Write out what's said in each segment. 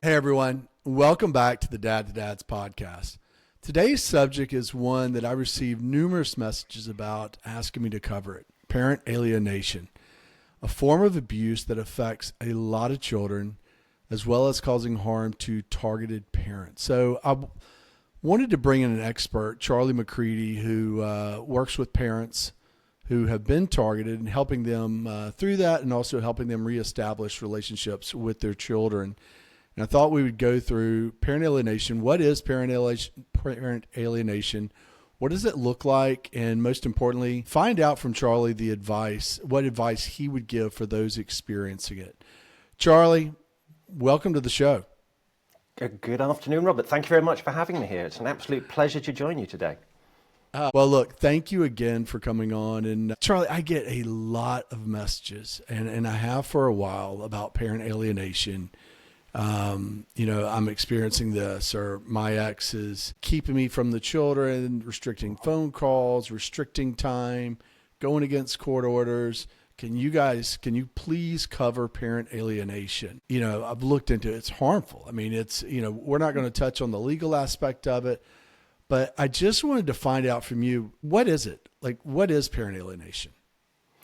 Hey everyone, welcome back to the Dad to Dads podcast. Today's subject is one that I received numerous messages about asking me to cover it. Parent alienation, a form of abuse that affects a lot of children as well as causing harm to targeted parents. So I wanted to bring in an expert, Charlie McCready, who works with parents who have been targeted and helping them through that and also helping them reestablish relationships with their children. And I thought we would go through parent alienation. What is parent alienation? What does it look like? And most importantly, find out from Charlie what advice he would give for those experiencing it. Charlie, welcome to the show. Good afternoon, Robert. Thank you very much for having me here. It's an absolute pleasure to join you today. Well, look, thank you again for coming on. And Charlie, I get a lot of messages, and I have for a while, about parent alienation. I'm experiencing this, or my ex is keeping me from the children, restricting phone calls, restricting time, going against court orders. Can you please cover parent alienation? I've looked into it. It's harmful. I mean, we're not going to touch on the legal aspect of it, but I just wanted to find out from you, what is it? Like, what is parent alienation?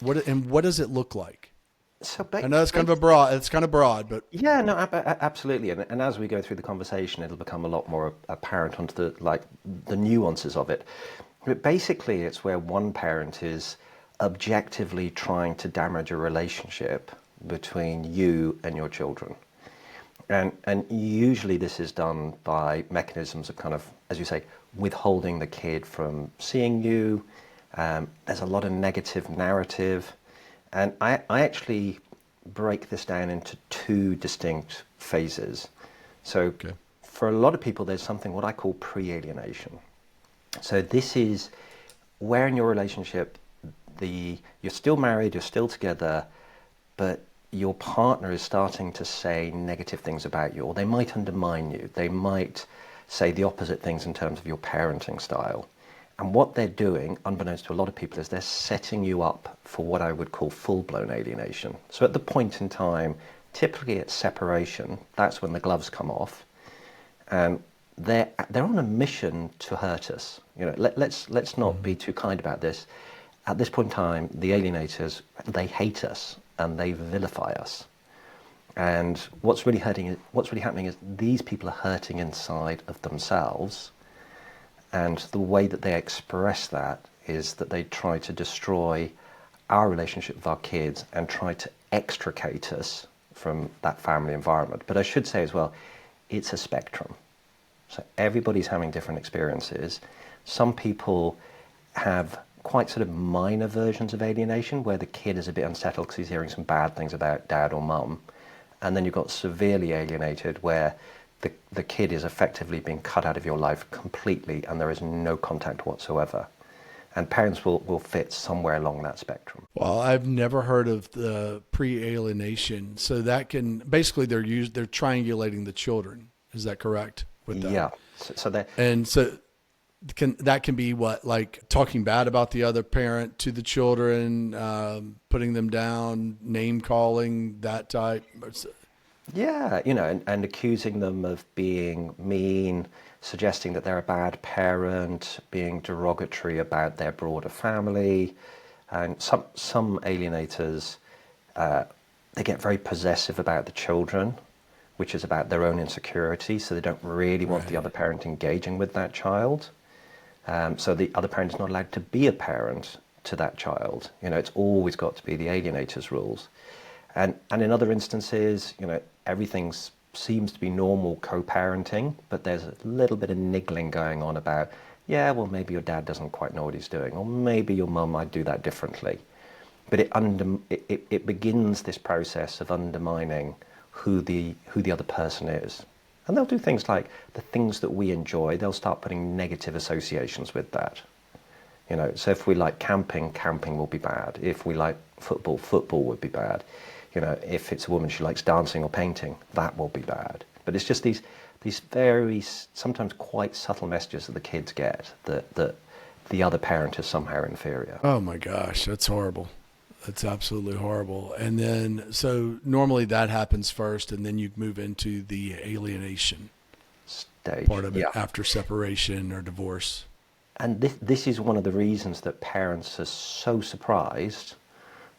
What does it look like? I know it's kind of broad, but yeah, no, absolutely. And as we go through the conversation, it'll become a lot more apparent onto the nuances of it. But basically, it's where one parent is objectively trying to damage a relationship between you and your children. And usually this is done by mechanisms of kind of, as you say, withholding the kid from seeing you. There's a lot of negative narrative. And I actually break this down into two distinct phases. So For a lot of people, there's something what I call pre-alienation. So this is where in your relationship, you're still married, you're still together, but your partner is starting to say negative things about you, or they might undermine you. They might say the opposite things in terms of your parenting style. And what they're doing, unbeknownst to a lot of people, is they're setting you up for what I would call full-blown alienation. So at the point in time, typically at separation, that's when the gloves come off, and they're on a mission to hurt us. Let's not be too kind about this. At this point in time, the alienators, they hate us and they vilify us. And what's really happening is these people are hurting inside of themselves. And the way that they express that is that they try to destroy our relationship with our kids and try to extricate us from that family environment. But I should say as well, it's a spectrum. So everybody's having different experiences. Some people have quite sort of minor versions of alienation where the kid is a bit unsettled because he's hearing some bad things about dad or mum. And then you've got severely alienated where the kid is effectively being cut out of your life completely and there is no contact whatsoever. And parents will fit somewhere along that spectrum. Well, I've never heard of the pre-alienation. So that can, basically they're triangulating the children. Is that correct? With that? Yeah. That can be what, like talking bad about the other parent to the children, putting them down, name calling, that type. Yeah, and accusing them of being mean, suggesting that they're a bad parent, being derogatory about their broader family. And some alienators, they get very possessive about the children, which is about their own insecurity, so they don't really want the other parent engaging with that child. So the other parent is not allowed to be a parent to that child. It's always got to be the alienator's rules. And in other instances, everything seems to be normal co-parenting, but there's a little bit of niggling going on about, maybe your dad doesn't quite know what he's doing, or maybe your mum might do that differently. But it begins this process of undermining who the other person is. And they'll do things like the things that we enjoy, they'll start putting negative associations with that. So if we like camping, camping will be bad. If we like football, football would be bad. If it's a woman, she likes dancing or painting, that will be bad. But it's just these very, sometimes quite subtle messages that the kids get that the other parent is somehow inferior. Oh my gosh, that's horrible. That's absolutely horrible. And then, so normally that happens first, and then you move into the alienation Stage. part of it Yeah. after separation or divorce. And this is one of the reasons that parents are so surprised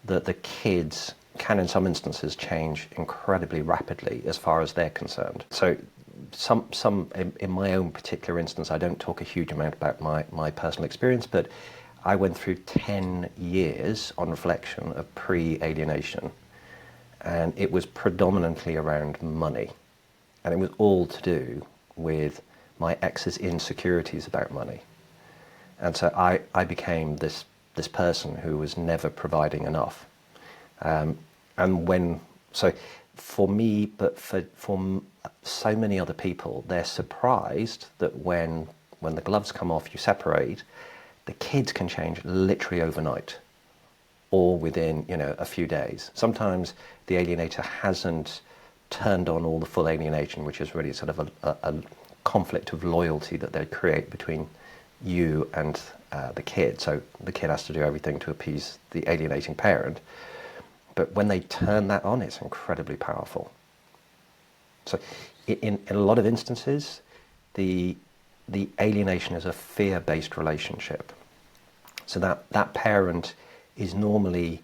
that the kids can, in some instances, change incredibly rapidly as far as they're concerned. So in my own particular instance, I don't talk a huge amount about my personal experience, but I went through 10 years on reflection of pre-alienation, and it was predominantly around money. And it was all to do with my ex's insecurities about money. And so I became this person who was never providing enough. So for me, but for so many other people, they're surprised that when the gloves come off, you separate, the kids can change literally overnight, or within a few days. Sometimes the alienator hasn't turned on all the full alienation, which is really sort of a conflict of loyalty that they create between you and the kid. So the kid has to do everything to appease the alienating parent. But when they turn that on, it's incredibly powerful. So in a lot of instances, the alienation is a fear-based relationship. So that parent is normally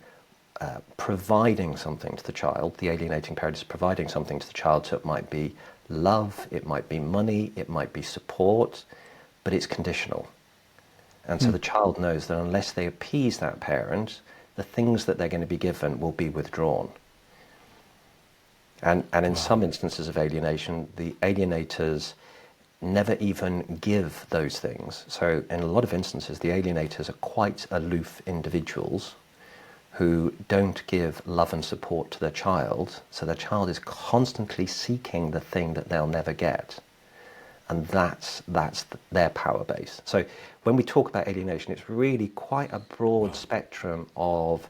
providing something to the child. The alienating parent is providing something to the child. So it might be love, it might be money, it might be support, but it's conditional. And so the child knows that unless they appease that parent, the things that they're going to be given will be withdrawn. And in some instances of alienation, the alienators never even give those things. So in a lot of instances, the alienators are quite aloof individuals who don't give love and support to their child. So their child is constantly seeking the thing that they'll never get. And that's their power base. So when we talk about alienation, it's really quite a broad spectrum of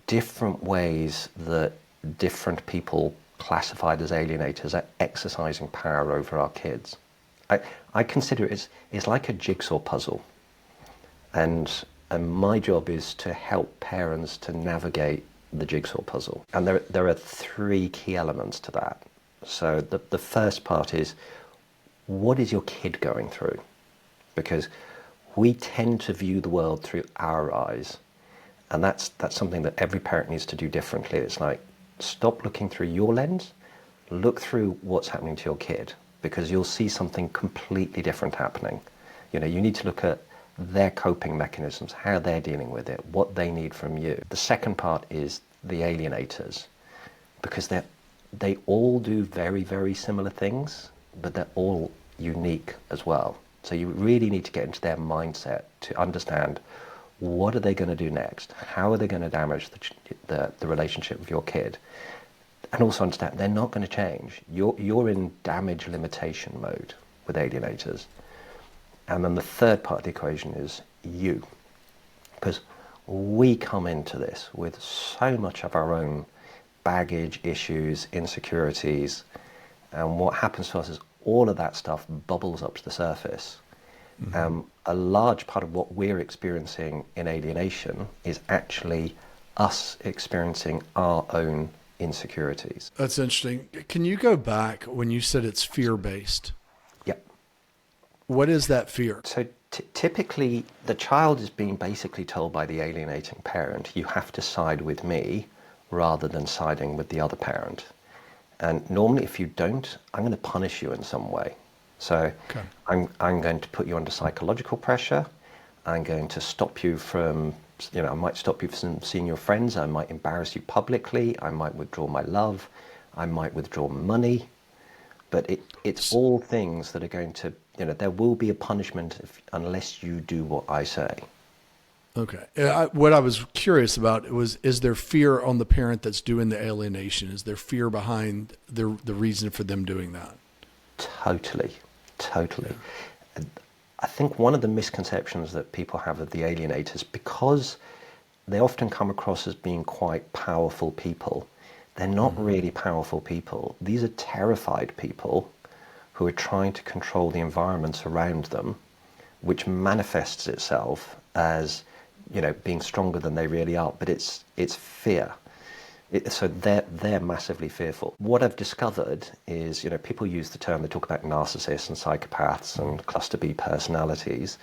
different ways that different people classified as alienators are exercising power over our kids. I consider it's like a jigsaw puzzle. And my job is to help parents to navigate the jigsaw puzzle. And there are three key elements to that. So the first part is, what is your kid going through? Because we tend to view the world through our eyes. And that's something that every parent needs to do differently. It's like, stop looking through your lens, look through what's happening to your kid, because you'll see something completely different happening. You need to look at their coping mechanisms, how they're dealing with it, what they need from you. The second part is the alienators, because they all do very, very similar things, but they're all unique as well. So you really need to get into their mindset to understand, what are they going to do next? How are they going to damage the relationship with your kid? And also understand they're not going to change. You're in damage limitation mode with alienators. And then the third part of the equation is you. Because we come into this with so much of our own baggage, issues, insecurities. And what happens to us is all of that stuff bubbles up to the surface. A large part of what we're experiencing in alienation is actually us experiencing our own insecurities. That's interesting. Can you go back when you said it's fear-based? Yep. What is that fear? So typically, the child is being basically told by the alienating parent, you have to side with me rather than siding with the other parent. And normally, if you don't, I'm going to punish you in some way. So okay. I'm going to put you under psychological pressure. I'm going to stop you from, I might stop you from seeing your friends. I might embarrass you publicly. I might withdraw my love. I might withdraw money. But it's all things that are going to, there will be a punishment unless you do what I say. Okay. What I was curious about was, is there fear on the parent that's doing the alienation? Is there fear behind the reason for them doing that? Totally. Yeah. I think one of the misconceptions that people have of the alienators, because they often come across as being quite powerful people, they're not really powerful people. These are terrified people who are trying to control the environments around them, which manifests itself as being stronger than they really are, but it's fear. So they're massively fearful. What I've discovered is, people use the term, they talk about narcissists and psychopaths and cluster B personalities,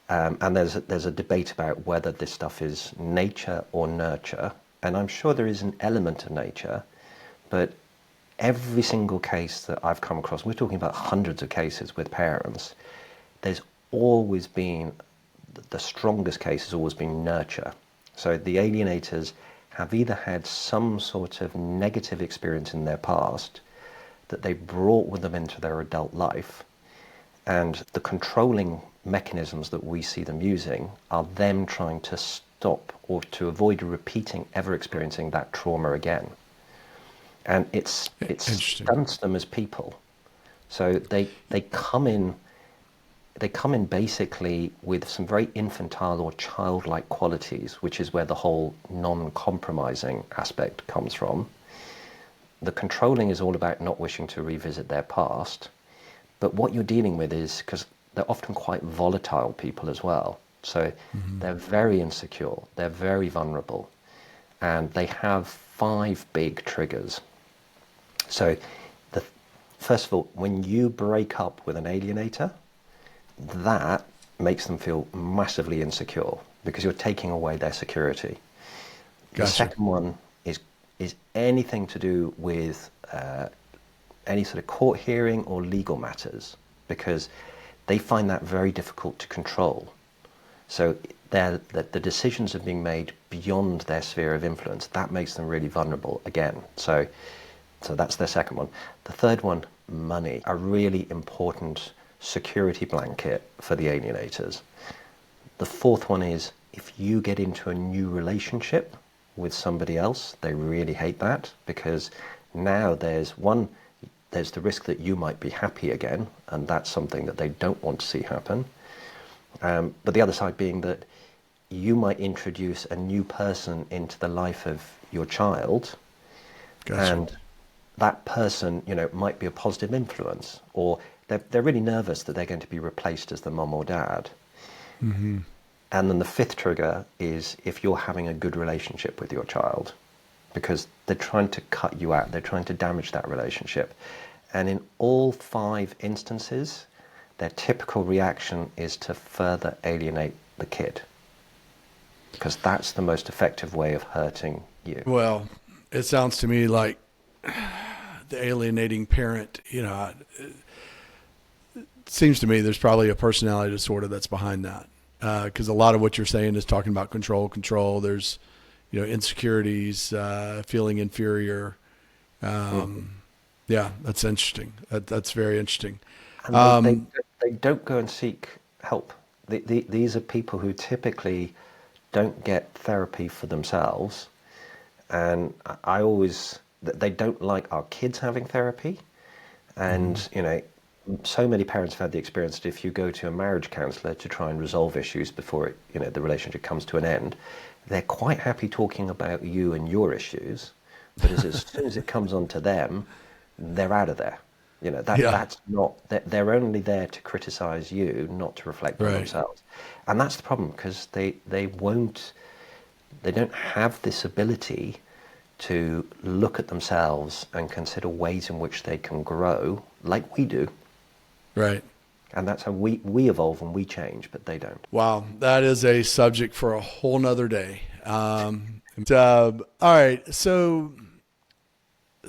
and there's a debate about whether this stuff is nature or nurture, and I'm sure there is an element of nature, but every single case that I've come across, we're talking about hundreds of cases with parents, there's always been, the strongest case has always been nurture. So the alienators have either had some sort of negative experience in their past that they brought with them into their adult life, and the controlling mechanisms that we see them using are them trying to stop or to avoid repeating, ever experiencing that trauma again. And it stunts them as people. So they come in basically with some very infantile or childlike qualities, which is where the whole non-compromising aspect comes from. The controlling is all about not wishing to revisit their past, but what you're dealing with is, because they're often quite volatile people as well, so they're very insecure, they're very vulnerable, and they have 5 big triggers. So first of all, when you break up with an alienator, that makes them feel massively insecure because you're taking away their security. Gotcha. The second one is anything to do with any sort of court hearing or legal matters, because they find that very difficult to control. So the decisions are being made beyond their sphere of influence. That makes them really vulnerable again. So that's their second one. The third one, money, a really important security blanket for the alienators. The fourth one is, if you get into a new relationship with somebody else, they really hate that, because now there's the risk that you might be happy again, and that's something that they don't want to see happen. But the other side being that you might introduce a new person into the life of your child. Gotcha. And that person, might be a positive influence, or they're really nervous that they're going to be replaced as the mum or dad. Mm-hmm. And then the fifth trigger is if you're having a good relationship with your child, because they're trying to cut you out, they're trying to damage that relationship. And in all 5 instances, their typical reaction is to further alienate the kid, because that's the most effective way of hurting you. Well, it sounds to me like the alienating parent, it seems to me there's probably a personality disorder that's behind that. Because a lot of what you're saying is talking about control. There's, insecurities, feeling inferior. Yeah, that's interesting. That's very interesting. And they don't go and seek help. These are people who typically don't get therapy for themselves. And they don't like our kids having therapy. And, so many parents have had the experience that if you go to a marriage counsellor to try and resolve issues before the relationship comes to an end, they're quite happy talking about you and your issues, but as soon as it comes on to them, they're out of there. That's not, they're only there to criticise you, not to reflect on themselves. And that's the problem, because they don't have this ability to look at themselves and consider ways in which they can grow like we do. Right. And that's how we evolve and we change, but they don't. Wow. That is a subject for a whole nother day. All right. So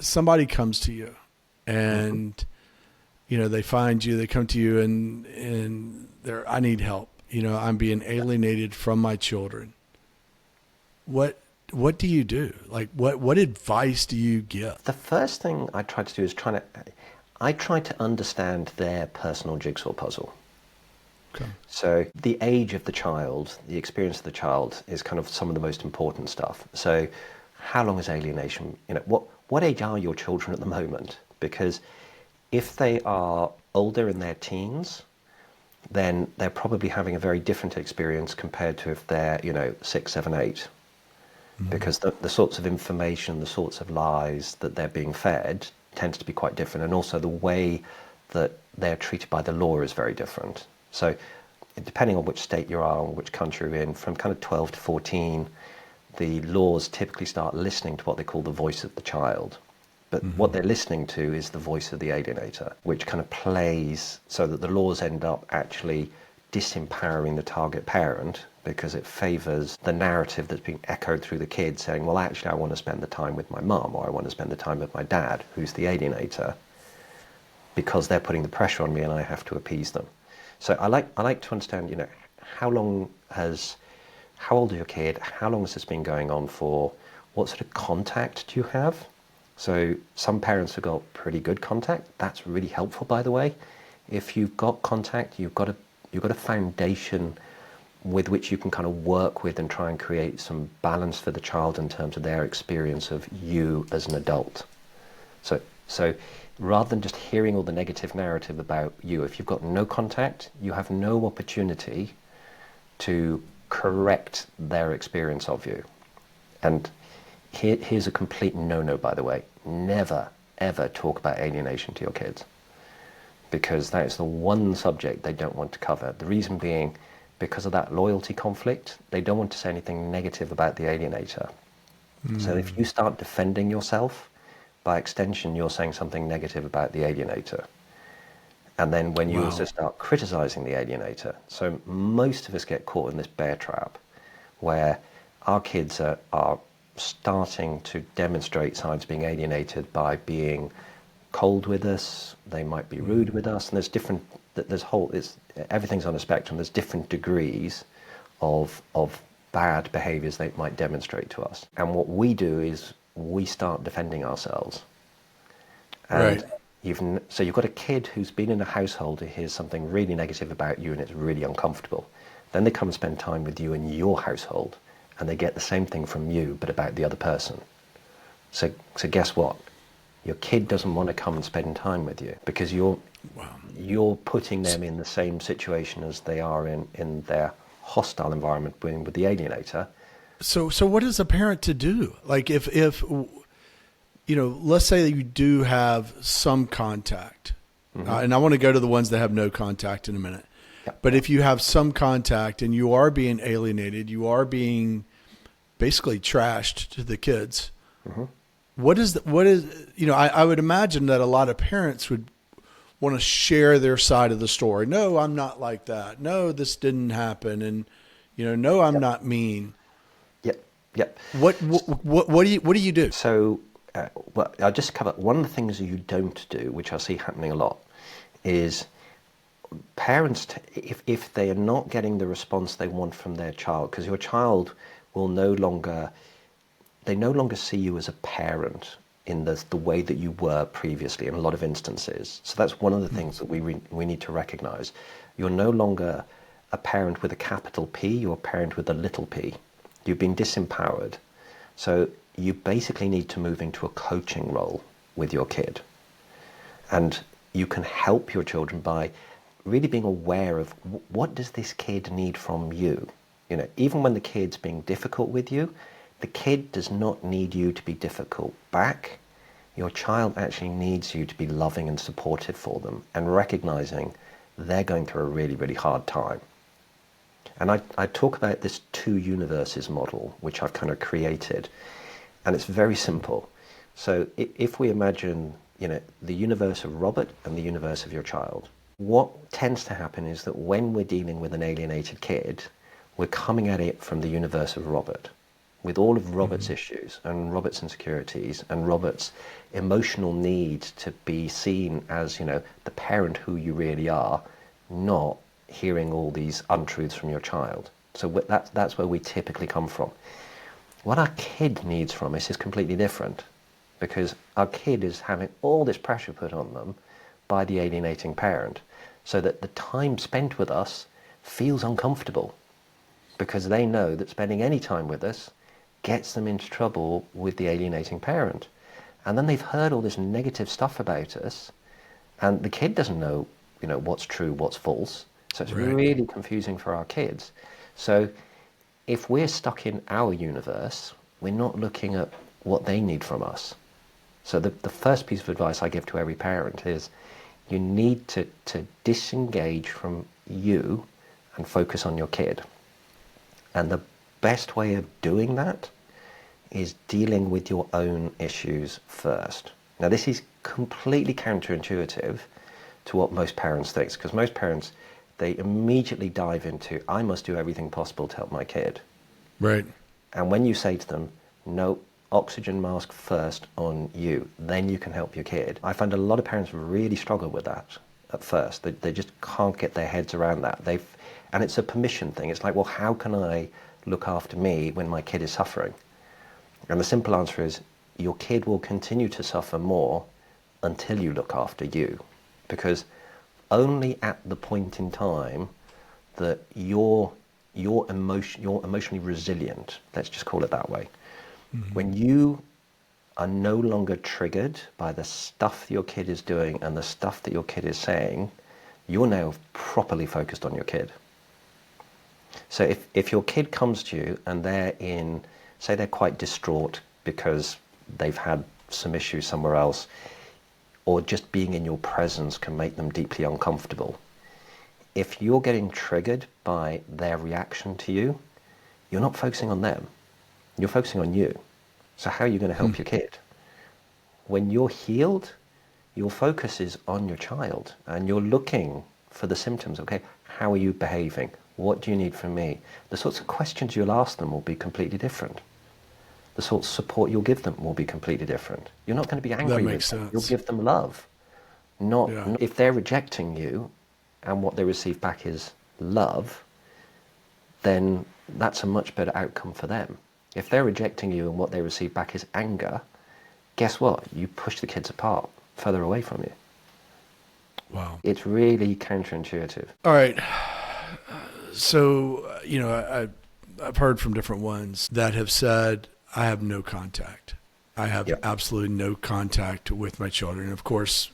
somebody comes to you and, they find you, they come to you and I need help. I'm being alienated from my children. What do you do? Like, what advice do you give? The first thing I try to do is I try to understand their personal jigsaw puzzle. Okay. So the age of the child, the experience of the child is kind of some of the most important stuff. So how long is alienation? What age are your children at the moment? Because if they are older in their teens, then they're probably having a very different experience compared to if they're, 6, 7, 8. Mm-hmm. Because the sorts of information, the sorts of lies that they're being fed tends to be quite different, and also the way that they're treated by the law is very different. So depending on which state you are or which country you're in, from kind of 12 to 14, the laws typically start listening to what they call the voice of the child. But what they're listening to is the voice of the alienator, which kind of plays so that the laws end up actually disempowering the target parent, because it favors the narrative that's being echoed through the kid saying, well, actually, I want to spend the time with my mum, or I want to spend the time with my dad, who's the alienator, because they're putting the pressure on me and I have to appease them. So I like to understand, how old is your kid? How long has this been going on for? What sort of contact do you have? So some parents have got pretty good contact. That's really helpful, by the way. If you've got contact, you've got a foundation with which you can kind of work with and try and create some balance for the child in terms of their experience of you as an adult. So rather than just hearing all the negative narrative about you, if you've got no contact, you have no opportunity to correct their experience of you. And here's a complete no-no, by the way. Never, ever talk about alienation to your kids, because that is the one subject they don't want to cover. The reason being, because of that loyalty conflict, they don't want to say anything negative about the alienator. So if you start defending yourself, by extension, you're saying something negative about the alienator. And then when you also start criticizing the alienator, so most of us get caught in this bear trap where our kids are starting to demonstrate signs of being alienated by being cold with us, they might be rude with us, and everything's on a spectrum. There's different degrees of bad behaviors they might demonstrate to us. And what we do is we start defending ourselves. And so you've got a kid who's been in a household who hears something really negative about you and it's really uncomfortable. Then they come and spend time with you in your household and they get the same thing from you but about the other person. So guess what? Your kid doesn't want to come and spend time with you because you're putting them in the same situation as they are in their hostile environment with the alienator. So what is a parent to do? Like if let's say that you do have some contact, and I want to go to the ones that have no contact in a minute. Yep. But if you have some contact and you are being alienated, you are being basically trashed to the kids. What is I would imagine that a lot of parents would want to share their side of the story. No, I'm not like that. No, this didn't happen. And, no, I'm not mean. Yep. What do you do? So, I'll just cover one of the things you don't do, which I see happening a lot, is parents, if they are not getting the response they want from their child, because your child will no longer see you as a parent in the way that you were previously in a lot of instances. So that's one of the things that we need to recognize. You're no longer a parent with a capital P, you're a parent with a little p. You've been disempowered. So you basically need to move into a coaching role with your kid. And you can help your children by really being aware of what does this kid need from you. Even when the kid's being difficult with you, the kid does not need you to be difficult back. Your child actually needs you to be loving and supportive for them and recognizing they're going through a really, really hard time. And I talk about this two universes model, which I've kind of created. And it's very simple. So if we imagine, the universe of Robert and the universe of your child, what tends to happen is that when we're dealing with an alienated kid, we're coming at it from the universe of Robert, with all of Robert's issues and Robert's insecurities and Robert's emotional need to be seen as, the parent who you really are, not hearing all these untruths from your child. So that's where we typically come from. What our kid needs from us is completely different, because our kid is having all this pressure put on them by the alienating parent, so that the time spent with us feels uncomfortable, because they know that spending any time with us gets them into trouble with the alienating parent. And then they've heard all this negative stuff about us, and the kid doesn't know, what's true, what's false. So it's really confusing for our kids. So if we're stuck in our universe, we're not looking at what they need from us. So the first piece of advice I give to every parent is you need to disengage from you and focus on your kid. And the best way of doing that is dealing with your own issues first. Now, this is completely counterintuitive to what most parents think, because most parents, they immediately dive into, I must do everything possible to help my kid. Right. And when you say to them, no, oxygen mask first on you, then you can help your kid. I find a lot of parents really struggle with that at first. They just can't get their heads around that. And it's a permission thing. It's like, well, how can I look after me when my kid is suffering? And the simple answer is, your kid will continue to suffer more until you look after you. Because only at the point in time that you're emotionally resilient, let's just call it that way, when you are no longer triggered by the stuff your kid is doing and the stuff that your kid is saying, you're now properly focused on your kid. So if your kid comes to you and say they're quite distraught because they've had some issues somewhere else, or just being in your presence can make them deeply uncomfortable. If you're getting triggered by their reaction to you, you're not focusing on them. You're focusing on you. So how are you going to help your kid? When you're healed, your focus is on your child and you're looking for the symptoms. Okay, how are you behaving? What do you need from me? The sorts of questions you'll ask them will be completely different. The sort of support you'll give them will be completely different. You're not going to be angry with them. You'll give them love. Not if they're rejecting you and what they receive back is love, then that's a much better outcome for them. If they're rejecting you and what they receive back is anger, guess what? You push the kids apart, further away from you. Wow. It's really counterintuitive. All right. So, I've heard from different ones that have said, I have no contact. I have absolutely no contact with my children. And of course,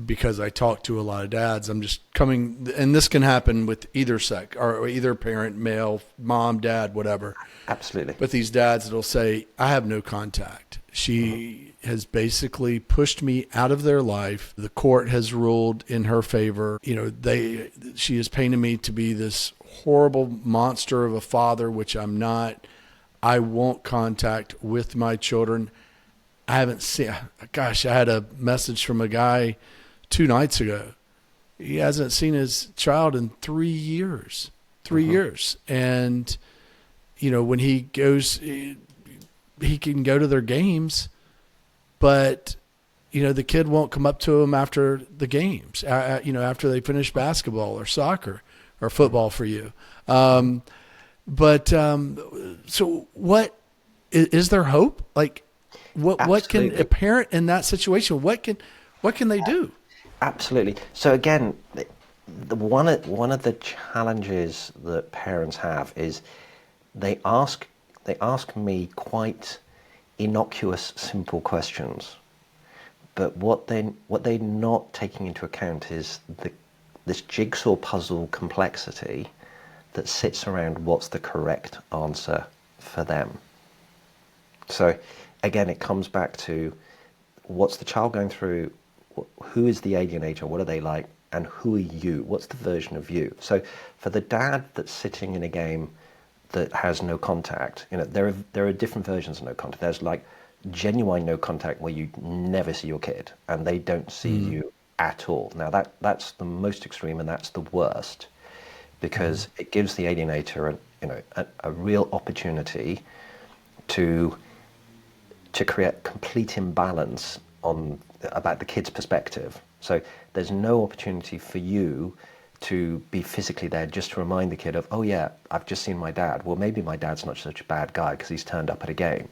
because I talk to a lot of dads, I'm just coming, and this can happen with either sex, or either parent, male, mom, dad, whatever. Absolutely. But these dads that'll say, I have no contact. She has basically pushed me out of their life. The court has ruled in her favor. She has painted me to be this horrible monster of a father, which I'm not. I want contact with my children. I haven't seen, I had a message from a guy 2 nights ago. He hasn't seen his child in 3 years. 3 years. And, when he goes, he can go to their games, but, the kid won't come up to him after the games, after they finish basketball or soccer or football for you. So what is there hope? Like what can a parent in that situation, what can they do? Absolutely. So again, one of the challenges that parents have is they ask me quite innocuous, simple questions, but what they're not taking into account is this jigsaw puzzle complexity that sits around what's the correct answer for them. So again, it comes back to what's the child going through, who is the alienator, what are they like, and who are you? What's the version of you? So for the dad that's sitting in a game that has no contact, there are different versions of no contact. There's like genuine no contact where you never see your kid and they don't see you at all. Now that's the most extreme and that's the worst, because it gives the alienator a real opportunity to create complete imbalance about the kid's perspective. So there's no opportunity for you to be physically there just to remind the kid of, oh yeah, I've just seen my dad. Well, maybe my dad's not such a bad guy because he's turned up at a game.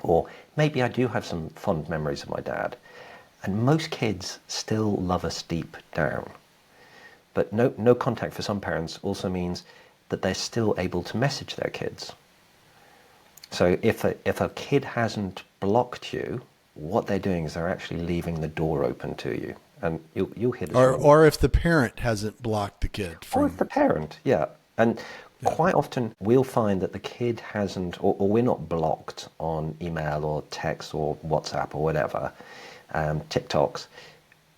Or maybe I do have some fond memories of my dad. And most kids still love us deep down. But no contact for some parents also means that they're still able to message their kids. So if a kid hasn't blocked you, what they're doing is they're actually leaving the door open to you. And you'll hear this. Or if the parent hasn't blocked the kid. Or if the parent, yeah. And quite often we'll find that the kid hasn't, or we're not blocked on email or text or WhatsApp or whatever, TikToks.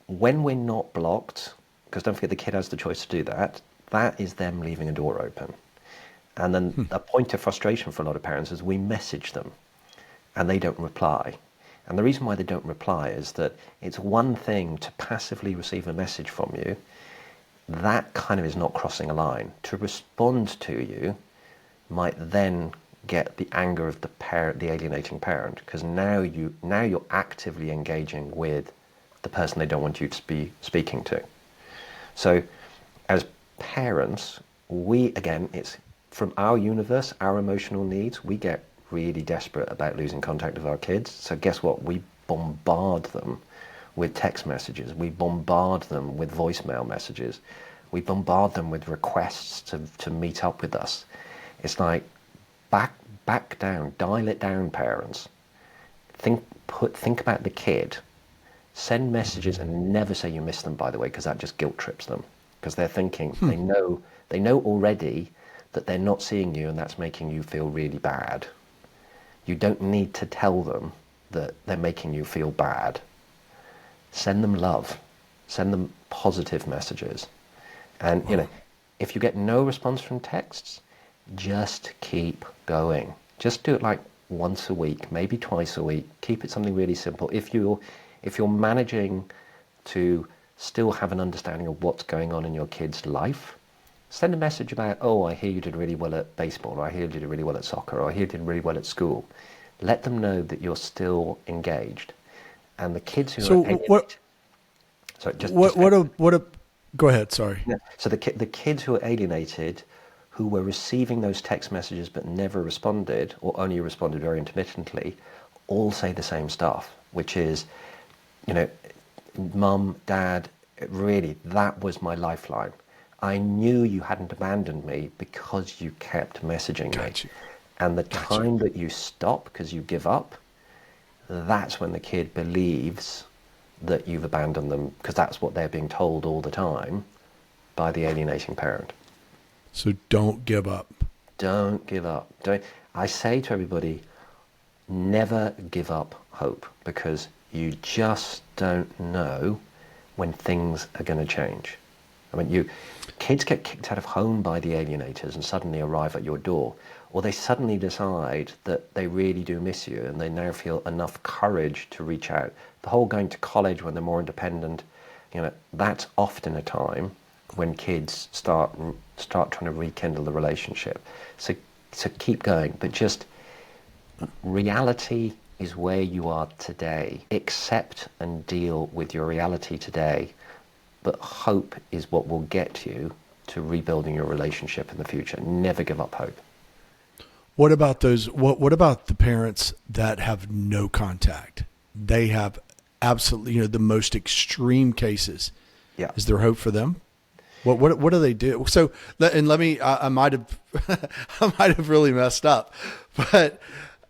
When we're not blocked, because don't forget the kid has the choice to do that, that is them leaving a door open. And then a point of frustration for a lot of parents is we message them and they don't reply. And the reason why they don't reply is that it's one thing to passively receive a message from you. That kind of is not crossing a line. To respond to you might then get the anger of the parent, the alienating parent, because now you're actively engaging with the person they don't want you to be speaking to. So as parents, it's from our universe, our emotional needs, we get really desperate about losing contact with our kids. So guess what? We bombard them with text messages. We bombard them with voicemail messages. We bombard them with requests to meet up with us. It's like, back down, dial it down, parents. Think about the kid. Send messages and never say you miss them, by the way, because that just guilt trips them. Because they're thinking, they know already that they're not seeing you and that's making you feel really bad. You don't need to tell them that they're making you feel bad. Send them love. Send them positive messages. And, if you get no response from texts, just keep going. Just do it like once a week, maybe twice a week. Keep it something really simple. If you're managing to still have an understanding of what's going on in your kid's life, send a message about, oh, I hear you did really well at baseball, or I hear you did really well at soccer, or I hear you did really well at school. Let them know that you're still engaged. And the kids who are alienated... Go ahead, sorry. Yeah. So the kids who are alienated, who were receiving those text messages but never responded, or only responded very intermittently, all say the same stuff, which is, Mum, Dad, really, that was my lifeline. I knew you hadn't abandoned me because you kept messaging me. And the time that you stop because you give up, that's when the kid believes that you've abandoned them, because that's what they're being told all the time by the alienating parent. So don't give up. Don't give up. I say to everybody, never give up hope, because you just don't know when things are going to change. I mean, kids get kicked out of home by the alienators and suddenly arrive at your door, or they suddenly decide that they really do miss you and they now feel enough courage to reach out. The whole going to college when they're more independent, that's often a time when kids start trying to rekindle the relationship. So keep going, but just reality is where you are today. Accept and deal with your reality today, but hope is what will get you to rebuilding your relationship in the future. Never give up hope. What about those? What about the parents that have no contact? They have absolutely, the most extreme cases. Yeah. Is there hope for them? What do they do? So, and let me. I might have, I might have really messed up, but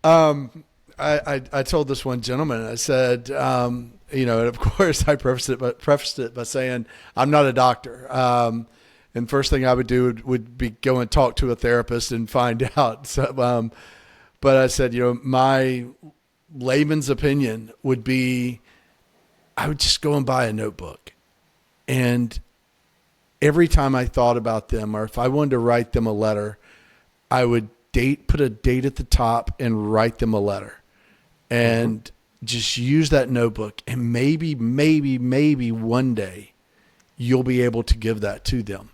I told this one gentleman. I said, and of course I prefaced it by saying I'm not a doctor. And first thing I would do would be go and talk to a therapist and find out. So, but I said, my layman's opinion would be, I would just go and buy a notebook. And every time I thought about them, or if I wanted to write them a letter, I would put a date at the top and write them a letter. And just use that notebook. And maybe one day you'll be able to give that to them.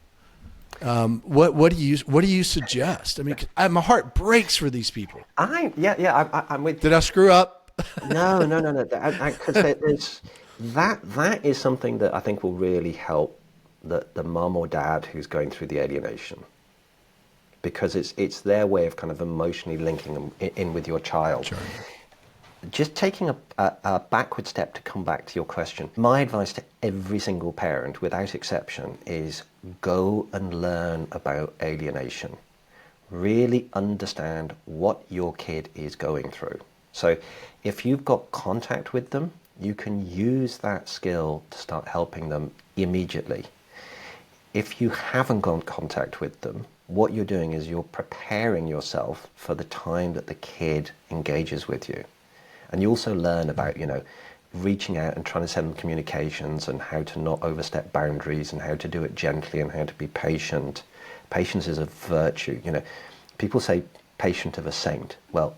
What do you suggest? I mean, my heart breaks for these people. I'm with. Did I screw up? No. Because that is something that I think will really help the mum or dad who's going through the alienation, because it's their way of kind of emotionally linking them in with your child. Sure. Just taking a backward step to come back to your question, my advice to every single parent, without exception, is go and learn about alienation. Really understand what your kid is going through. So if you've got contact with them, you can use that skill to start helping them immediately. If you haven't got contact with them, what you're doing is you're preparing yourself for the time that the kid engages with you. And you also learn about, reaching out and trying to send them communications and how to not overstep boundaries and how to do it gently and how to be patient. Patience is a virtue. People say patient of a saint. Well,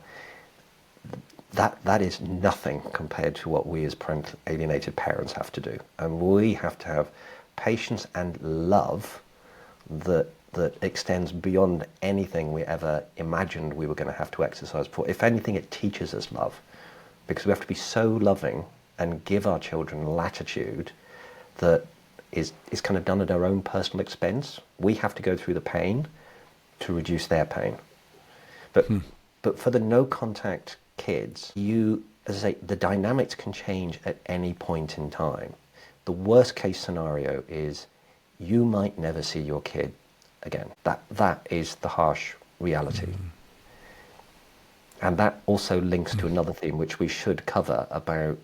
that is nothing compared to what we as parental alienated parents have to do. And we have to have patience and love that extends beyond anything we ever imagined we were going to have to exercise before. If anything, it teaches us love, because we have to be so loving and give our children latitude that is kind of done at our own personal expense. We have to go through the pain to reduce their pain. But for the no contact kids, as I say, the dynamics can change at any point in time. The worst case scenario is you might never see your kid again. That is the harsh reality. And that also links to another theme which we should cover about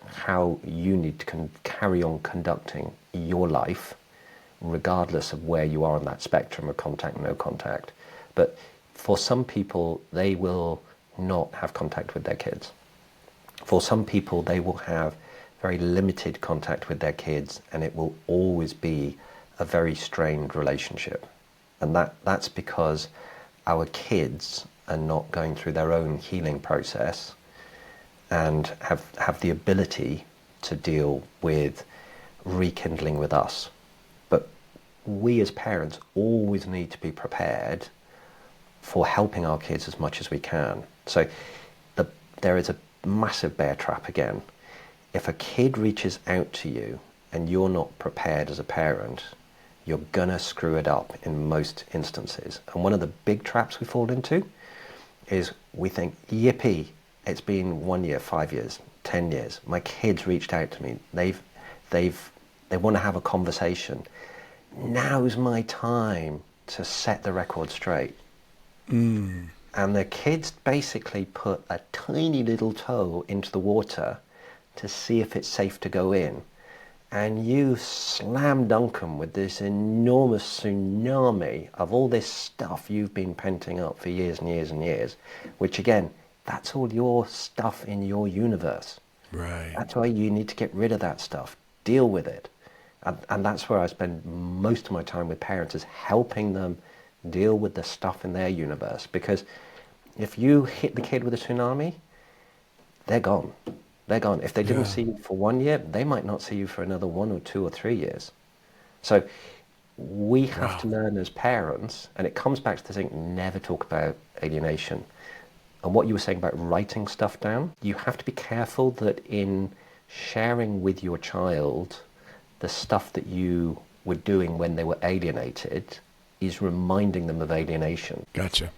how you need to carry on conducting your life regardless of where you are on that spectrum of contact and no contact. But for some people, they will not have contact with their kids. For some people, they will have very limited contact with their kids, and it will always be a very strained relationship. And that's because our kids are not going through their own healing process and have the ability to deal with rekindling with us. But we as parents always need to be prepared for helping our kids as much as we can. So there is a massive bear trap again. If a kid reaches out to you and you're not prepared as a parent, you're gonna screw it up in most instances. And one of the big traps we fall into is we think, yippee, it's been 1 year, 5 years, 10 years. My kids reached out to me. They want to have a conversation. Now's my time to set the record straight. And the kids basically put a tiny little toe into the water to see if it's safe to go in. And you slam dunk them with this enormous tsunami of all this stuff you've been penting up for years and years and years, which again, that's all your stuff in your universe. Right. That's why you need to get rid of that stuff. Deal with it. And that's where I spend most of my time with parents, is helping them deal with the stuff in their universe. Because if you hit the kid with a tsunami, they're gone. They're gone. If they didn't see you for 1 year, they might not see you for another 1 or 2 or 3 years. So we have to learn as parents, and it comes back to the thing, never talk about alienation. And what you were saying about writing stuff down, you have to be careful that in sharing with your child the stuff that you were doing when they were alienated is reminding them of alienation. Gotcha.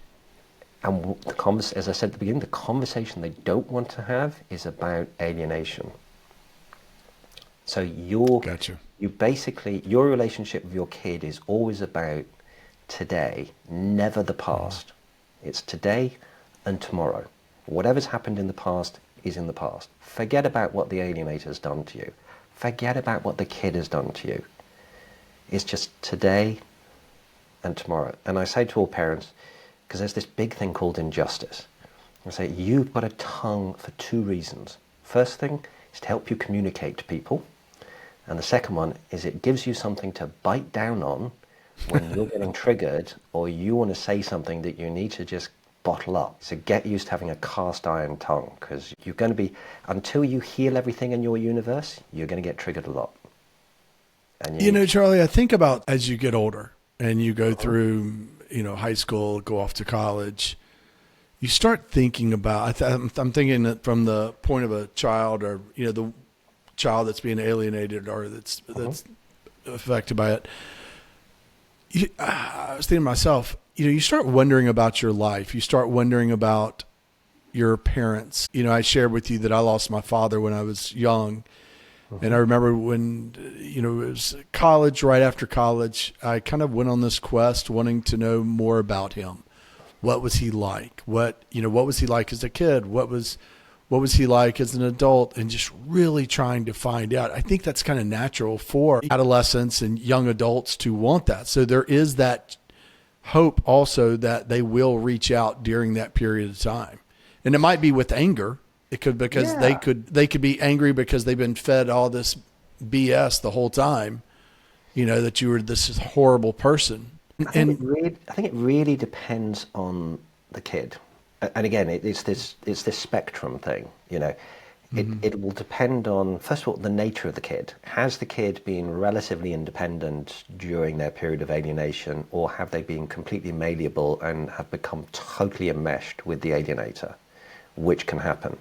And as I said at the beginning, the conversation they don't want to have is about alienation. So you basically, your relationship with your kid is always about today, never the past. It's today and tomorrow. Whatever's happened in the past is in the past. Forget about what the alienator has done to you. Forget about what the kid has done to you. It's just today and tomorrow. And I say to all parents, because there's this big thing called injustice. I say, you've got a tongue for 2 reasons. First thing is to help you communicate to people. And the second one is it gives you something to bite down on when you're getting triggered or you want to say something that you need to just bottle up. So get used to having a cast iron tongue, because you're going to be, until you heal everything in your universe, you're going to get triggered a lot. And Charlie, I think about as you get older and you go through, high school, go off to college, you start thinking about, I'm thinking that from the point of a child, or, the child that's being alienated or that's affected by it. I was thinking to myself, you start wondering about your life. You start wondering about your parents. I shared with you that I lost my father when I was young. And I remember when, it was college, right after college, I kind of went on this quest wanting to know more about him. What was he like? What was he like as a kid? What was he like as an adult? And just really trying to find out. I think that's kind of natural for adolescents and young adults to want that. So there is that hope also that they will reach out during that period of time. And it might be with anger. It could because Yeah. they could be angry because they've been fed all this BS the whole time. That you were this horrible person. And I think it really depends on the kid. And again, it's this spectrum thing, you know. It will depend on, first of all, the nature of the kid. Has the kid been relatively independent during their period of alienation, or have they been completely malleable and have become totally enmeshed with the alienator, which can happen.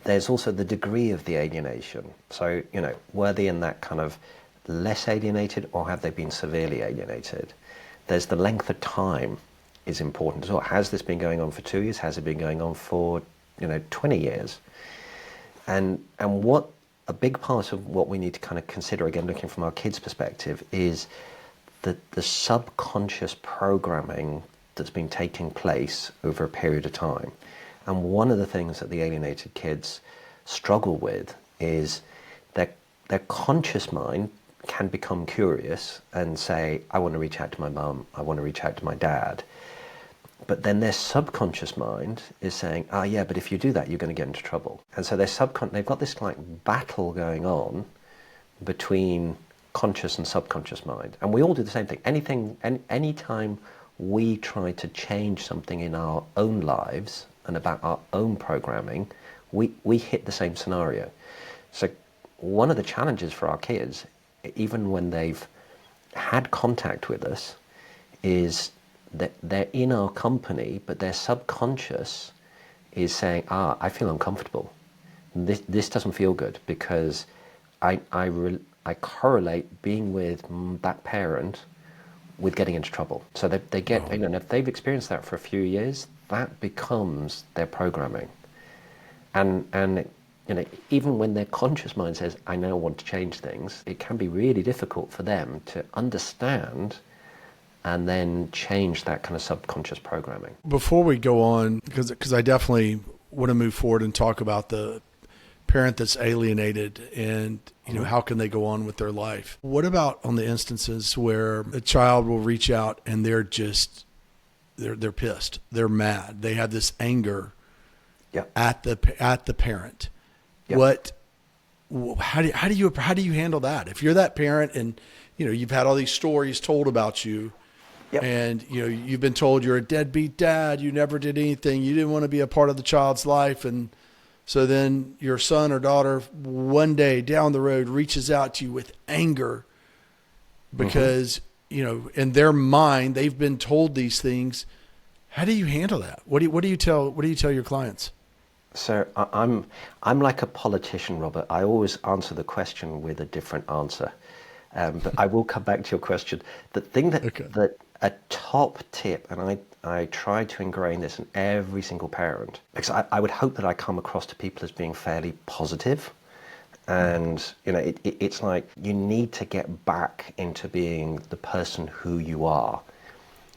There's also the degree of the alienation. So, were they in that kind of less alienated, or have they been severely alienated? There's the length of time is important as well. Has this been going on for 2 years? Has it been going on for 20 years? And what a big part of what we need to kind of consider, again, looking from our kids' perspective, is the subconscious programming that's been taking place over a period of time. And one of the things that the alienated kids struggle with is their conscious mind can become curious and say, I want to reach out to my mum, I want to reach out to my dad. But then their subconscious mind is saying, yeah, but if you do that, you're going to get into trouble. And so they've got this like battle going on between conscious and subconscious mind. And we all do the same thing. Any time we try to change something in our own lives and about our own programming, we hit the same scenario. So one of the challenges for our kids, even when they've had contact with us, is that they're in our company, but their subconscious is saying, I feel uncomfortable. This doesn't feel good because I correlate being with that parent with getting into trouble. So they get, and if they've experienced that for a few years, that becomes their programming. And even when their conscious mind says, I now want to change things, it can be really difficult for them to understand and then change that kind of subconscious programming. Before we go on, because I definitely want to move forward and talk about the parent that's alienated and how can they go on with their life. What about on the instances where a child will reach out and they're just they're pissed, they're mad, they have this anger at the parent? What how do you handle that if you're that parent and you've had all these stories told about you? Yep. And you've been told you're a deadbeat dad, you never did anything, you didn't want to be a part of the child's life, and so then your son or daughter one day down the road reaches out to you with anger because in their mind they've been told these things. How do you handle that? What do you tell your clients? So I'm like a politician, Robert. I always answer the question with a different answer. But I will come back to your question. The thing that a top tip, and I try to ingrain this in every single parent, because I would hope that I come across to people as being fairly positive. And, it's like you need to get back into being the person who you are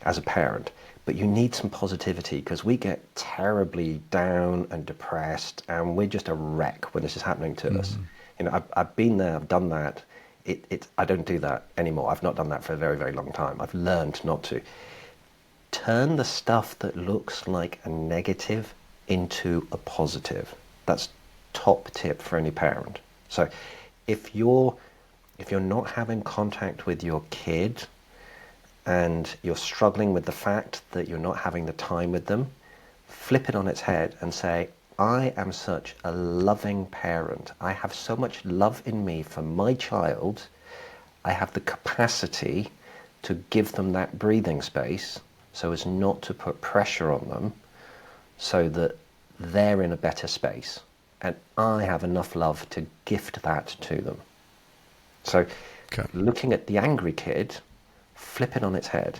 as a parent. But you need some positivity because we get terribly down and depressed and we're just a wreck when this is happening to us. I've been there, I've done that. I don't do that anymore. I've not done that for a very, very long time. I've learned not to. Turn the stuff that looks like a negative into a positive. That's top tip for any parent. So if you're not having contact with your kid and you're struggling with the fact that you're not having the time with them, flip it on its head and say, I am such a loving parent. I have so much love in me for my child. I have the capacity to give them that breathing space so as not to put pressure on them so that they're in a better space. And I have enough love to gift that to them. So looking at the angry kid, flip it on its head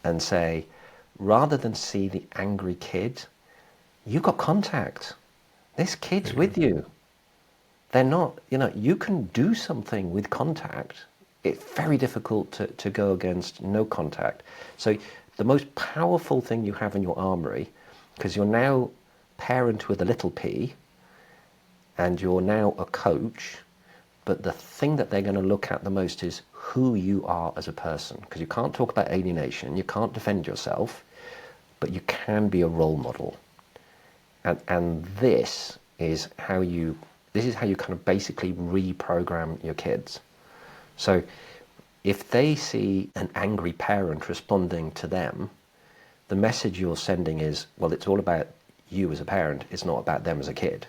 and say, rather than see the angry kid, you've got contact. This kid's with you. They're not, you can do something with contact. It's very difficult to go against no contact. So the most powerful thing you have in your armory, because you're now parent with a little p, and you're now a coach, but the thing that they're going to look at the most is who you are as a person. Because you can't talk about alienation, you can't defend yourself, but you can be a role model. And this is this is how you kind of basically reprogram your kids. So if they see an angry parent responding to them, the message you're sending is, well, it's all about you as a parent. It's not about them as a kid.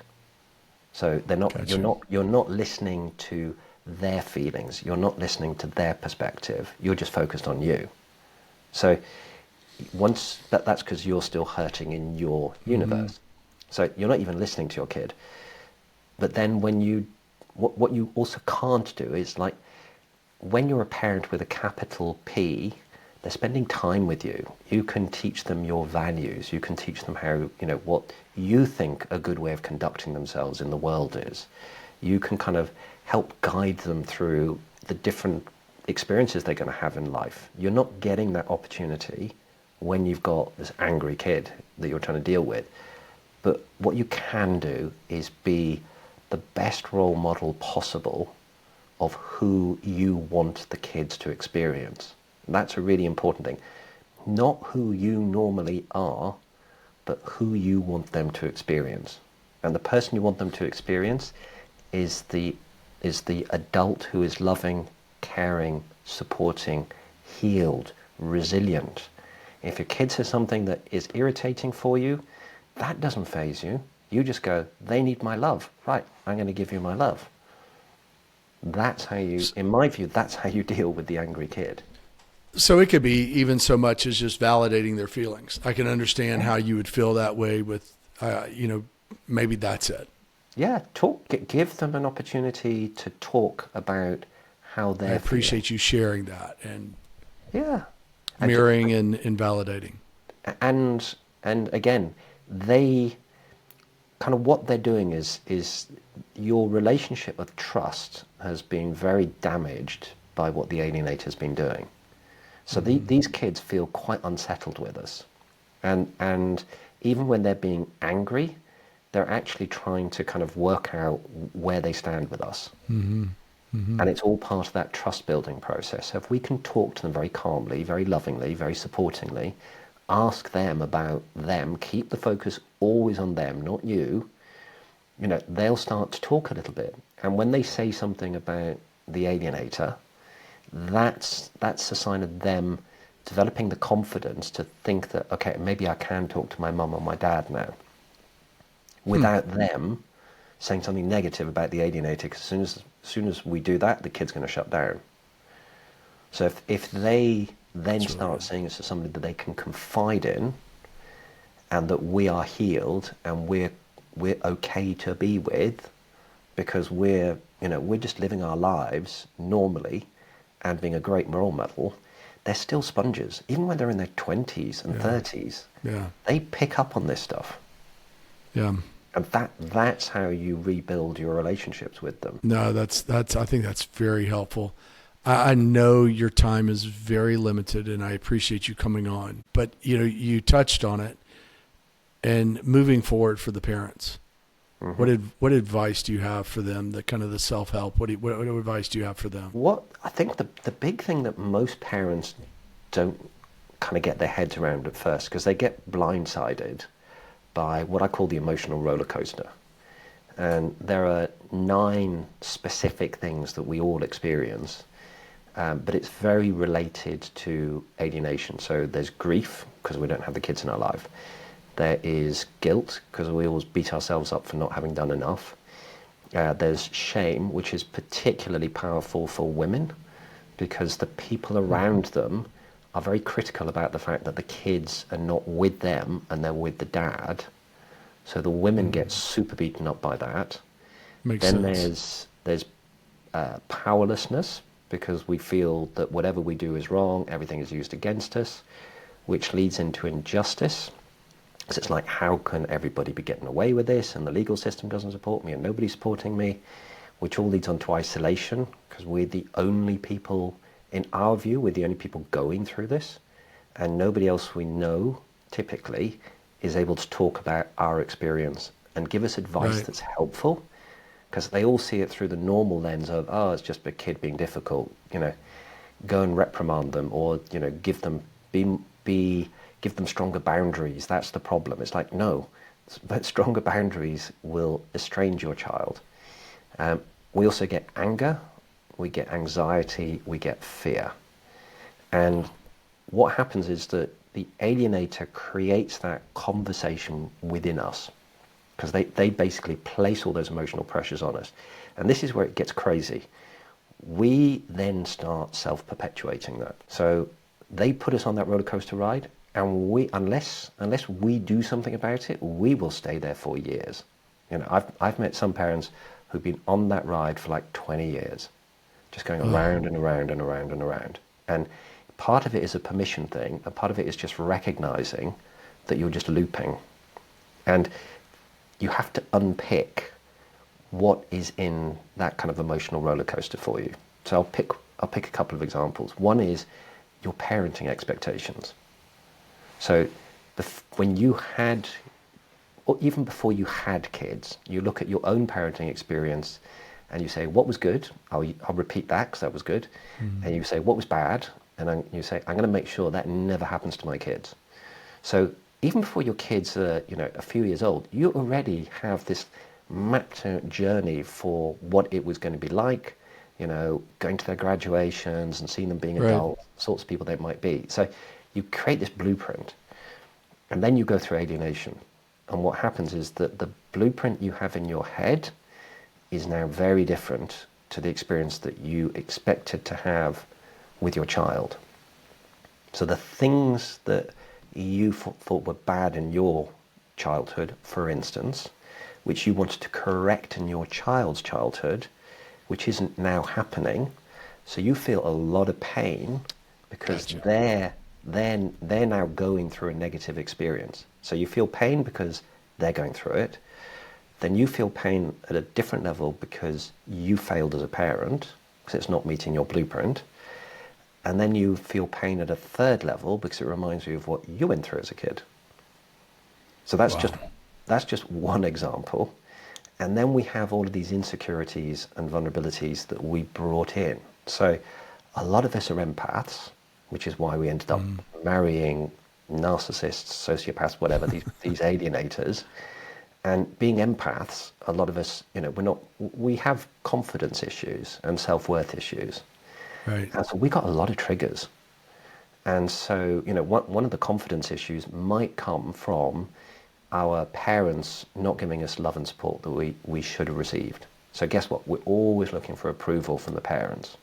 So Gotcha. you're not listening to their feelings. You're not listening to their perspective. You're just focused on you. So that's because you're still hurting in your Mm-hmm. universe. So you're not even listening to your kid. But then what you also can't do is, like, when you're a parent with a capital P, they're spending time with you. You can teach them your values. You can teach them how, what you think a good way of conducting themselves in the world is. You can kind of help guide them through the different experiences they're going to have in life. You're not getting that opportunity when you've got this angry kid that you're trying to deal with. But what you can do is be the best role model possible of who you want the kids to experience. And that's a really important thing. Not who you normally are, but who you want them to experience. And the person you want them to experience is the adult who is loving, caring, supporting, healed, resilient. If your kid says something that is irritating for you, that doesn't faze you. You just go, they need my love. Right, I'm going to give you my love. That's how you, in my view, that's how you deal with the angry kid. So it could be even so much as just validating their feelings. I can understand Yeah. how you would feel that way with, maybe that's it. Yeah, give them an opportunity to talk about how I they're feeling. appreciate you sharing that and Yeah. And to, mirroring and validating. and and again, they kind of, what they're doing is your relationship of trust has been very damaged by what the alienator's been doing. So Mm-hmm. these kids feel quite unsettled with us, and even when they're being angry, they're actually trying to kind of work out where they stand with us. Mm-hmm. Mm-hmm. And it's all part of that trust building process. So if we can talk to them very calmly, very lovingly, very supportingly, ask them about them, keep the focus always on them, not you, they'll start to talk a little bit. And when they say something about the alienator, that's a sign of them developing the confidence to think that, okay, maybe I can talk to my mum or my dad now, Hmm. without them saying something negative about the alienator. Because as soon as we do that, the kid's going to shut down. So if they then That's really start good. seeing us as somebody that they can confide in, and that we are healed and we're okay to be with, because we're just living our lives normally and being a great role model, they're still sponges. Even when they're in their 20s and Yeah. 30s, Yeah. they pick up on this stuff. Yeah. And that's how you rebuild your relationships with them. No, I think that's very helpful. I know your time is very limited and I appreciate you coming on, but you touched on it and moving forward for the parents. Hmm. What advice do you have for them? The kind of the self-help. What advice do you have for them? What I think the big thing that most parents don't kind of get their heads around at first, because they get blindsided by what I call the emotional roller coaster. And there are 9 specific things that we all experience, but it's very related to alienation. So there's grief, because we don't have the kids in our life. There is guilt, because we always beat ourselves up for not having done enough. There's shame, which is particularly powerful for women, because the people around them are very critical about the fact that the kids are not with them and they're with the dad. So the women get Mm, super beaten up by that. makes Then sense. there's powerlessness, because we feel that whatever we do is wrong, everything is used against us, which leads into injustice. Because it's like, how can everybody be getting away with this, and the legal system doesn't support me and nobody's supporting me, which all leads on to isolation, because we're the only people, in our view, we're the only people going through this, and nobody else we know typically is able to talk about our experience and give us advice Right. that's helpful, because they all see it through the normal lens of, oh, it's just a kid being difficult, go and reprimand them, or give them be give them stronger boundaries. That's the problem. It's like, no, but stronger boundaries will estrange your child. We also get anger, we get anxiety, we get fear. And what happens is that the alienator creates that conversation within us, because they basically place all those emotional pressures on us. And this is where it gets crazy. We then start self-perpetuating that. So they put us on that roller coaster ride, and we, unless we do something about it, we will stay there for years. You know, I've met some parents who've been on that ride for like 20 years, just going around and around and around and around. And part of it is a permission thing, and part of it is just recognizing that you're just looping. And you have to unpick what is in that kind of emotional roller coaster for you. So I'll pick a couple of examples. One is your parenting expectations. So when you had, or even before you had kids, you look at your own parenting experience and you say, what was good? I'll repeat that because that was good. And you say, what was bad? And then you say, I'm going to make sure that never happens to my kids. So even before your kids are, a few years old, you already have this mapped out journey for what it was going to be like, going to their graduations and seeing them being adults, sorts of people they might be. So you create this blueprint, and then you go through alienation. And what happens is that the blueprint you have in your head is now very different to the experience that you expected to have with your child. So the things that you thought were bad in your childhood, for instance, which you wanted to correct in your child's childhood, which isn't now happening, so you feel a lot of pain because they're now going through a negative experience. So you feel pain because they're going through it. Then you feel pain at a different level because you failed as a parent, because it's not meeting your blueprint. And then you feel pain at a third level because it reminds you of what you went through as a kid. So that's just one example. And then we have all of these insecurities and vulnerabilities that we brought in. So a lot of us are empaths, which is why we ended up marrying narcissists, sociopaths, whatever, these alienators. And being empaths, a lot of us, we have confidence issues and self-worth issues. Right. And so we got a lot of triggers. And so, one of the confidence issues might come from our parents not giving us love and support that we should have received. So guess what? We're always looking for approval from the parents.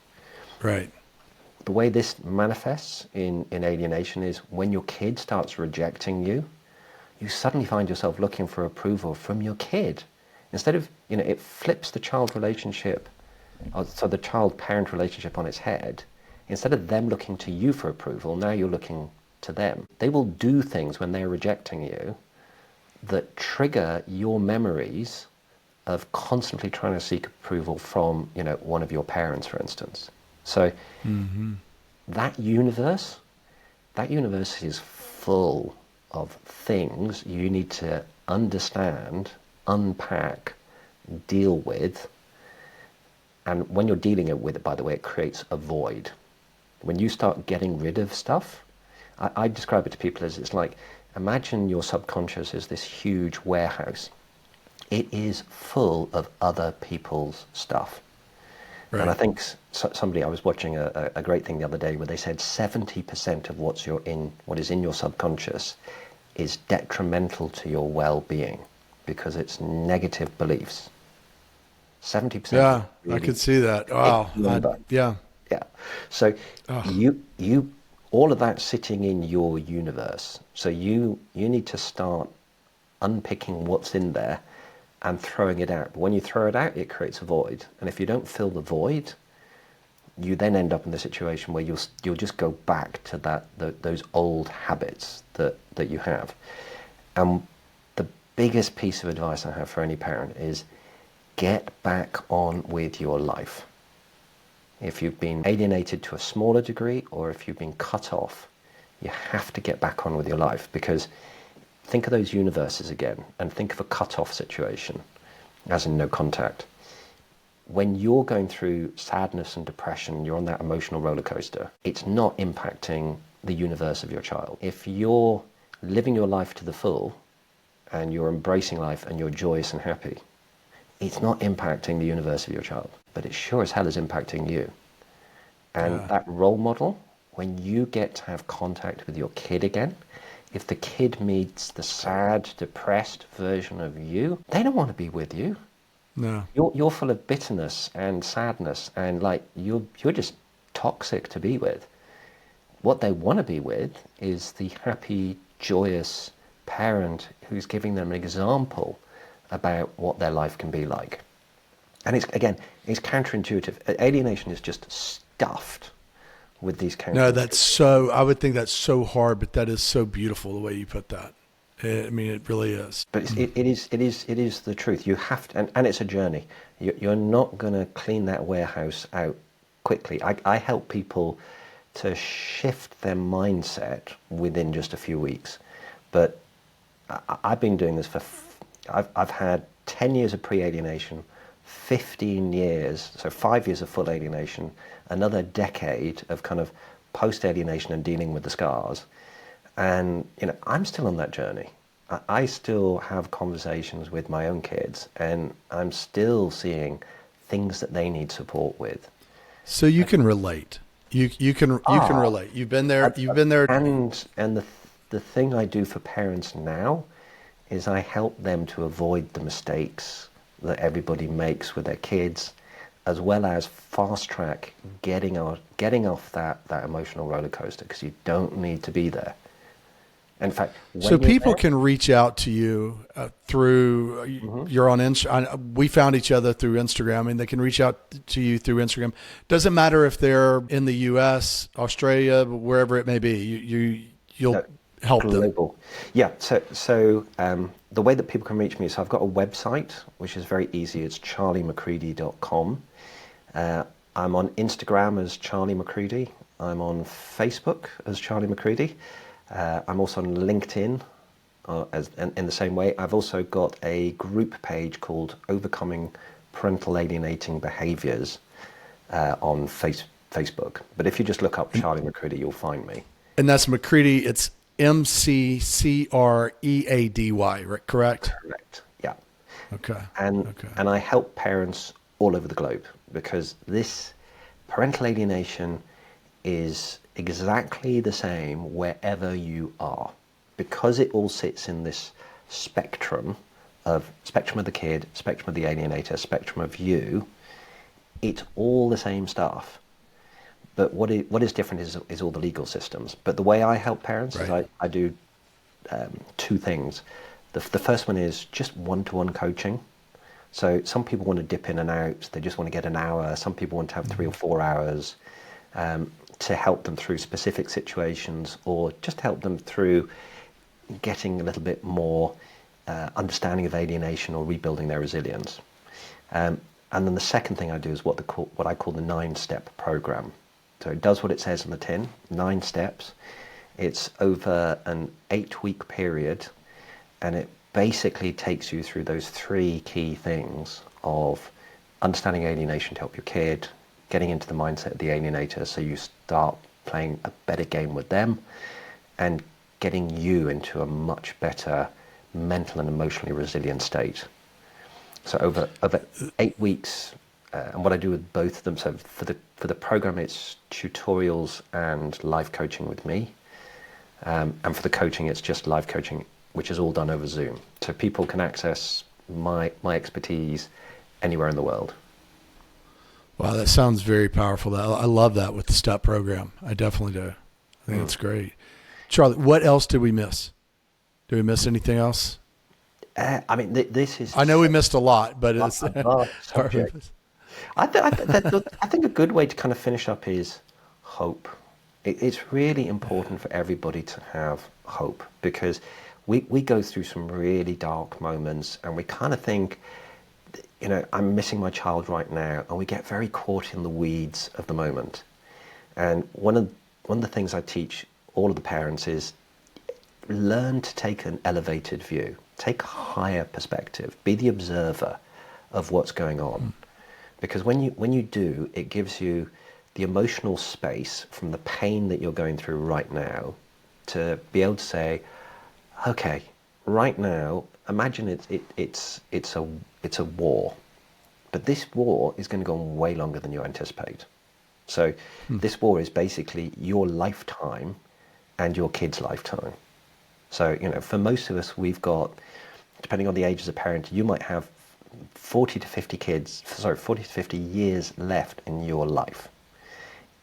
Right. The way this manifests in alienation is when your kid starts rejecting you, you suddenly find yourself looking for approval from your kid. Instead of, it flips the child relationship, so the child-parent relationship on its head. Instead of them looking to you for approval, now you're looking to them. They will do things when they're rejecting you that trigger your memories of constantly trying to seek approval from, one of your parents, for instance. So that universe is full of things you need to understand, unpack, deal with. And when you're dealing with it, by the way, it creates a void. When you start getting rid of stuff, I describe it to people as it's like, imagine your subconscious is this huge warehouse. It is full of other people's stuff. Right. And I think I was watching a great thing the other day where they said 70% of what is in your subconscious is detrimental to your well-being because it's negative beliefs. 70%. Yeah, really, I could see that. Wow. Yeah. So you all of that sitting in your universe. So you need to start unpicking what's in there and throwing it out. But when you throw it out, it creates a void. And if you don't fill the void, you then end up in the situation where you'll just go back to those old habits that you have. And the biggest piece of advice I have for any parent is get back on with your life. If you've been alienated to a smaller degree or if you've been cut off, you have to get back on with your life, because think of those universes again and think of a cut-off situation, as in no contact. When you're going through sadness and depression, you're on that emotional roller coaster, it's not impacting the universe of your child. If you're living your life to the full and you're embracing life and you're joyous and happy, it's not impacting the universe of your child, but it sure as hell is impacting you. And that role model, when you get to have contact with your kid again, if the kid meets the sad, depressed version of you, they don't want to be with you. No. You're full of bitterness and sadness, and like you're just toxic to be with. What they want to be with is the happy, joyous parent who's giving them an example about what their life can be like. And it's counterintuitive. Alienation is just stuffed with these counterintuitive. No, I would think that's so hard, but that is so beautiful the way you put that. I mean, it really is. But it is the truth. You have to, and it's a journey. You're not going to clean that warehouse out quickly. I help people to shift their mindset within just a few weeks. But I've been doing this I've had 10 years of pre-alienation, 15 years, so 5 years of full alienation, another decade of kind of post-alienation and dealing with the scars. And, I'm still on that journey. I still have conversations with my own kids, and I'm still seeing things that they need support with. So you can relate. You can relate. You've been there. You've been there. And the thing I do for parents now is I help them to avoid the mistakes that everybody makes with their kids, as well as fast track getting off that emotional roller coaster, because you don't need to be there. In fact, so people can reach out to you through you're on Instagram. We found each other through Instagram, and they can reach out to you through Instagram. Doesn't matter if they're in the U.S., Australia, wherever it may be. You'll help global. them. Yeah. So the way that people can reach me is I've got a website which is very easy. It's charliemccready.com. I'm on Instagram as Charlie McCready. I'm on Facebook as Charlie McCready. I'm also on LinkedIn in the same way. I've also got a group page called Overcoming Parental Alienating Behaviors on Facebook. But if you just look up Charlie McCready, you'll find me. And that's McCready. It's McCready, right? Correct? Correct. Yeah. Okay. And I help parents all over the globe, because this parental alienation is exactly the same wherever you are, because it all sits in this spectrum of the kid, spectrum of the alienator, spectrum of you. It's all the same stuff, but what is different is all the legal systems. But the way I help parents is I do two things. The first one is just one-to-one coaching. So some people want to dip in and out, they just want to get an hour. Some people want to have 3 or 4 hours to help them through specific situations, or just help them through getting a little bit more understanding of alienation or rebuilding their resilience. And then the second thing I do is what I call the 9-step program. So it does what it says on the tin, 9 steps. It's over an 8-week period, and it basically takes you through those 3 key things of understanding alienation to help your kid, getting into the mindset of the alienator so you start playing a better game with them, and getting you into a much better mental and emotionally resilient state. So over 8 weeks, and what I do with both of them, so for the program it's tutorials and live coaching with me, and for the coaching it's just live coaching, which is all done over Zoom. So people can access my expertise anywhere in the world. Wow, that sounds very powerful. I love that with the STEP program. I definitely do. I think that's great. Charlie, what else did we miss? Did we miss anything else? This is... I know we missed a lot, but it's... subject. I think a good way to kind of finish up is hope. It's really important for everybody to have hope, because we go through some really dark moments, and we kind of think, I'm missing my child right now, and we get very caught in the weeds of the moment. And one of the things I teach all of the parents is learn to take an elevated view, take a higher perspective, be the observer of what's going on. Because when you do, it gives you the emotional space from the pain that you're going through right now to be able to say, okay, right now imagine it's a war, but this war is going to go on way longer than you anticipate. So this war is basically your lifetime and your kid's lifetime. So, for most of us, we've got, depending on the age as a parent, you might have 40 to 50 years left in your life.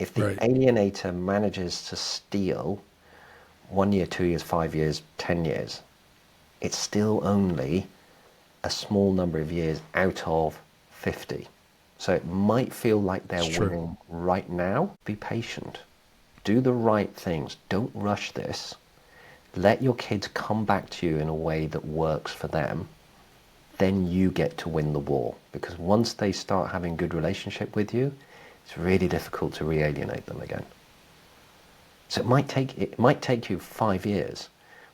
If the alienator manages to steal 1 year, 2 years, 5 years, 10 years, it's still only a small number of years out of 50. So it might feel like they're winning right now. Be patient. Do the right things. Don't rush this. Let your kids come back to you in a way that works for them. Then you get to win the war. Because once they start having good relationship with you, it's really difficult to re-alienate them again. So it might take you 5 years,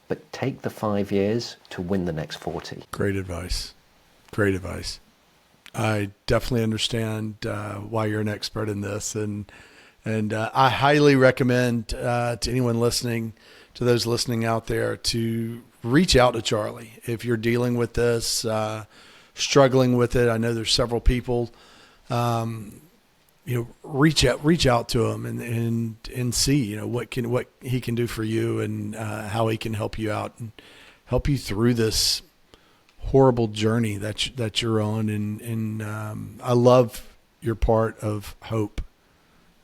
but take the 5 years to win the next 40. Great advice. Great advice. I definitely understand why you're an expert in this, and I highly recommend to anyone listening, to those listening out there, to reach out to Charlie if you're dealing with this, struggling with it. I know there's several people. Reach out to him and see what he can do for you, and how he can help you out and help you through this horrible journey that you're on. And I love your part of hope.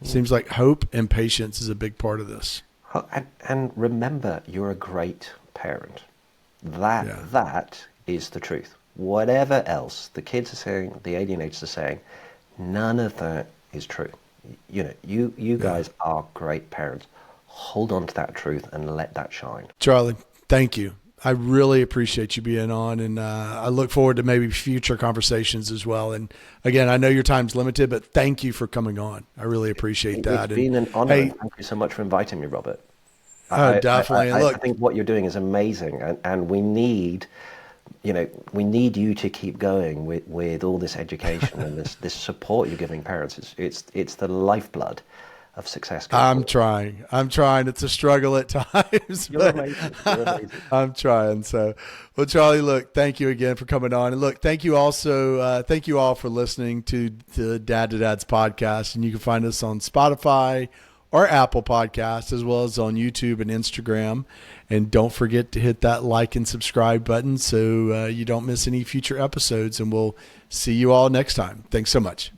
It seems like hope and patience is a big part of this. And remember, you're a great parent. That is the truth. Whatever else the kids are saying, the alienators are saying, none of that is true. You guys are great parents. Hold on to that truth and let that shine. Charlie, thank you. I really appreciate you being on, and I look forward to maybe future conversations as well. And again, I know your time's limited, but thank you for coming on. I really appreciate that. It's been an honor. Hey, thank you so much for inviting me, Robert. Oh, definitely. I think what you're doing is amazing, and we need you to keep going with all this education and this support you're giving parents. It's the lifeblood of success. I'm trying. It's a struggle at times. You're amazing. I'm trying. So, well, Charlie, look, thank you again for coming on. And look, thank you all for listening to the Dad to Dad's podcast. And you can find us on Spotify or Apple Podcasts, as well as on YouTube and Instagram. And don't forget to hit that like and subscribe button so you don't miss any future episodes. And we'll see you all next time. Thanks so much.